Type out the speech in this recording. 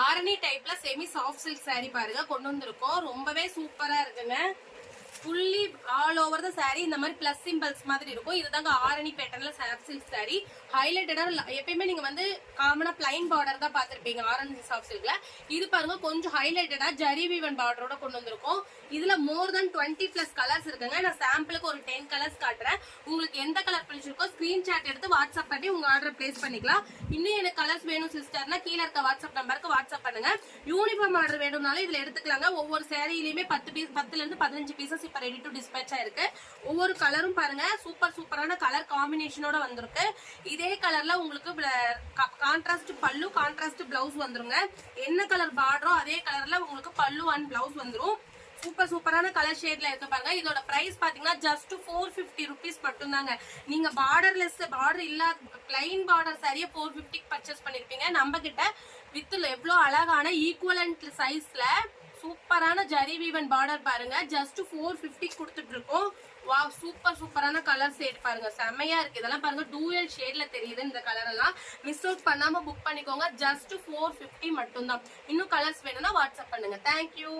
ஆரணி டைப்ல semi soft silk saree பாருங்க கொண்டு வந்திருக்கோம். ரொம்பவே சூப்பரா இருக்குங்க. Fully all over the sorry இந்த மாதிரி பிளஸ் சிம்பிள்ஸ் மாதிரி இருக்கும். இதுதாங்க ஆரணி பேட்டர்ன்ல சாஃப்ட் சில்க் சாரி. ஹைலைட்டடா எப்பயுமே நீங்க வந்து காமனா பிளைன் பார்டர் தான் பாத்திருப்பீங்க ஆரஞ்சு சாஃப்ட் சில்க்ல. இது பாருங்க கொஞ்சம் ஹைலைட்டடா ஜரி வீவன் பார்டரோட கொண்டு வந்திருக்கோம். இதுல மோர் தென் 20+ கலர்ஸ் இருக்குங்க. நான் சாம்பிளுக்கு ஒரு 10 கலர்ஸ் காட்டுறேன். உங்களுக்கு எந்த கலர் பிடிச்சிருக்கோ ஸ்கிரீன்ஷாட் எடுத்து வாட்ஸ்அப் பண்ணி உங்க ஆர்டர் பிளேஸ் பண்ணிக்கலாம். இன்னும் எனக்கு கலர்ஸ் வேணும் சிஸ்டர்னா கீழே இருக்க வாட்ஸ்அப் நம்பருக்கு வாட்ஸ்அப் பண்ணுங்க. யூனிஃபார்ம் ஆர்டர் வேணும்னாலும் இதுல எடுத்துக்கலாங்க. ஒவ்வொரு சேரீலயுமே 10 இருந்து 15 பீசஸ் இப்ப ரெடி டு டிஸ்பேச் ஆயிருக்கு. ஒவ்வொரு கலரும் பாருங்க சூப்பரான கலர் காம்பினேஷனோட வந்திருக்கு. இதே கலர்ல உங்களுக்கு கான்ட்ராஸ்ட் பல்லு கான்ட்ராஸ்ட் பிளவுஸ் வந்துருங்க. என்ன கலர் பார்டரோ அதே கலர்ல உங்களுக்கு பல்லு அண்ட் பிளவுஸ் வந்துரும். சூப்பரான கலர் ஷேட்ல இருக்கு பாருங்க. இதோட பிரைஸ் பாத்தீங்கன்னா ஜஸ்ட் 450 rupees மட்டும் தாங்க. நீங்க பார்டர் இல்லாத பிளைன் பார்டர் சாரியை 450 பர்ச்சேஸ் பண்ணிருப்பீங்க. நம்ம கிட்ட வித் எவ்வளவு அழகான ஈக்குவலன்ட் சைஸ்ல சூப்பரான ஜரி வீவன் பார்டர் பாருங்க. ஜஸ்ட் 450 கொடுத்துட்டு இருக்கோம். வாவ் சூப்பரான கலர் ஷேட் பாருங்க. செம்மையா இருக்கு. இதெல்லாம் பாருங்க டூயல் ஷேட்ல தெரியுது. இந்த கலர் எல்லாம் மிஸ் அவுட் பண்ணாம புக் பண்ணிக்கோங்க. ஜஸ்ட் 450 மட்டும் தான். இன்னும் கலர்ஸ் வேணும்னா வாட்ஸ்அப் பண்ணுங்க. தேங்க்யூ.